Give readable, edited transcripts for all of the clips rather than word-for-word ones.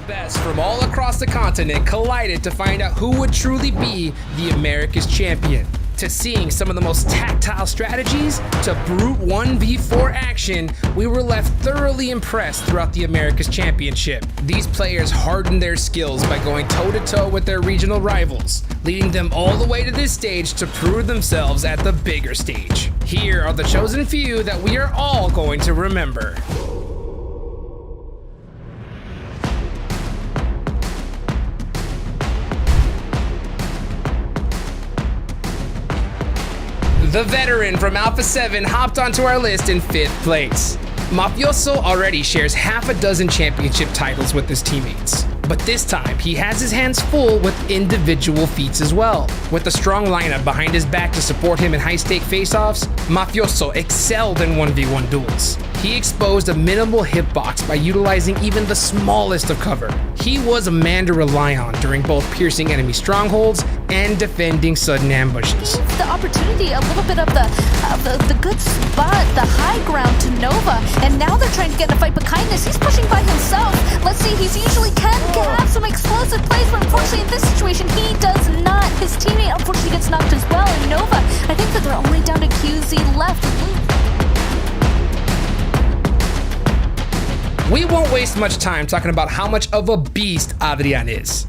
best from all across the continent collided to find out who would truly be the Americas champion. To seeing some of the most tactile strategies, to brute 1v4 action, we were left thoroughly impressed throughout the Americas Championship. These players hardened their skills by going toe-to-toe with their regional rivals, leading them all the way to this stage to prove themselves at the bigger stage. Here are the chosen few that we are all going to remember. The veteran from Alpha 7 hopped onto our list in 5th place. Mafioso already shares half a dozen championship titles with his teammates, but this time he has his hands full with individual feats as well. With a strong lineup behind his back to support him in high-stake face-offs, Mafioso excelled in 1v1 duels. He exposed a minimal hitbox by utilizing even the smallest of cover. He was a man to rely on during both piercing enemy strongholds and defending sudden ambushes. Gave the opportunity, a little bit of the good spot, the high ground to Nova, and now they're trying to get in a fight, but Kindness, he's pushing by himself. Let's see, he's usually can have some explosive plays, but unfortunately in this situation, he does not. His teammate unfortunately gets knocked as well, and Nova, I think that they're only down to QZ left. We won't waste much time talking about how much of a beast Avian is.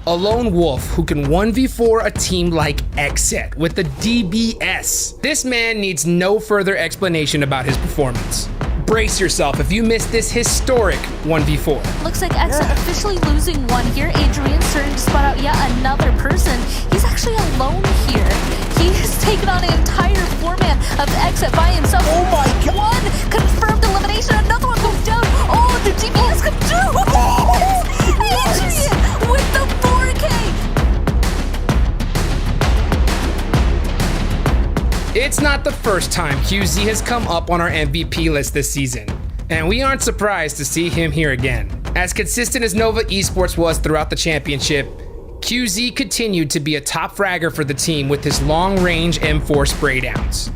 A lone wolf who can 1v4 a team like Xset with the DBS. This man needs no further explanation about his performance. Brace yourself if you missed this historic 1v4. Looks like Xset officially losing one here. Adrian starting to spot out yet another person. He's actually alone here. He has taken on an entire 4-man of Xset by himself. Oh my god! One confirmed elimination, another one goes down. Oh, the DBS comes through. Adrian with the 4K. It's not the first time QZ has come up on our MVP list this season, and we aren't surprised to see him here again. As consistent as Nova Esports was throughout the championship, QZ continued to be a top fragger for the team with his long-range M4 spray downs.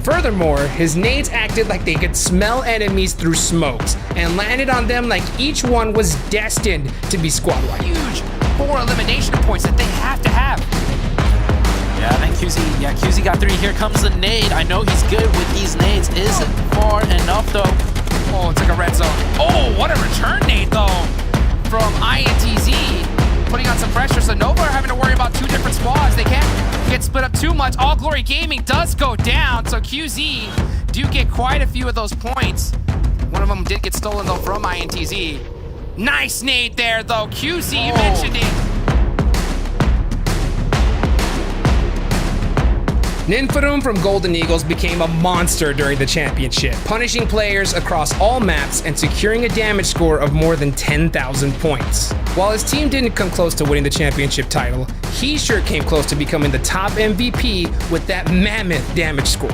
Furthermore, his nades acted like they could smell enemies through smokes and landed on them like each one was destined to be squad-wide. Huge 4 elimination points that they have to have. Yeah, then QZ got 3. Here comes the nade. I know he's good with these nades. Isn't far enough though. Oh, it's like a red zone. Oh, what a return nade though from INTZ. Putting on some pressure, so Nova are having to worry about 2 different squads. They can't get split up too much. All Glory Gaming does go down, so QZ do get quite a few of those points. One of them did get stolen though from INTZ. Nice nade there though, QZ, you mentioned it. Ninferum from Golden Eagles became a monster during the championship, punishing players across all maps and securing a damage score of more than 10,000 points. While his team didn't come close to winning the championship title, he sure came close to becoming the top MVP with that mammoth damage score.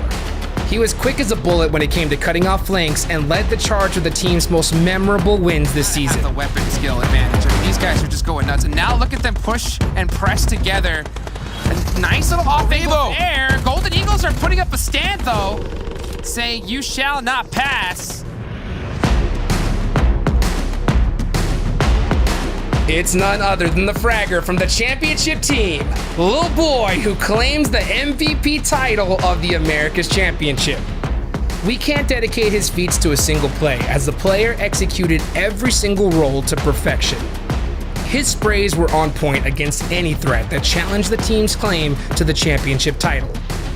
He was quick as a bullet when it came to cutting off flanks and led the charge with the team's most memorable wins this season. The weapon skill advantage. I mean, these guys are just going nuts, and now look at them push and press together. A nice little off-angle there. Golden Eagles are putting up a stand though, saying you shall not pass. It's none other than the fragger from the championship team, Lil Boy, who claims the MVP title of the Americas Championship. We can't dedicate his feats to a single play, as the player executed every single role to perfection. His sprays were on point against any threat that challenged the team's claim to the championship title.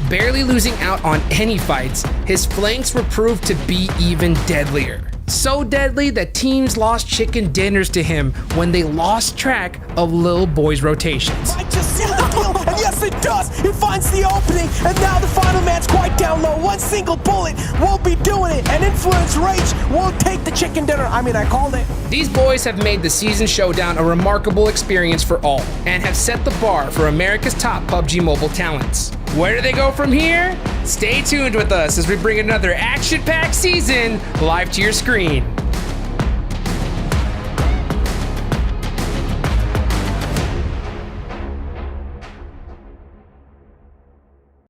Barely losing out on any fights, his flanks were proved to be even deadlier. So deadly that teams lost chicken dinners to him when they lost track of Lil Boy's rotations. I just sealed the deal, and yes it does! It finds the opening, and now the final man's quite down low. One single bullet won't be doing it, and Influence Rage won't take the chicken dinner. I mean, I called it. These boys have made the season showdown a remarkable experience for all, and have set the bar for America's top PUBG mobile talents. Where do they go from here? Stay tuned with us as we bring another action-packed season live to your screen.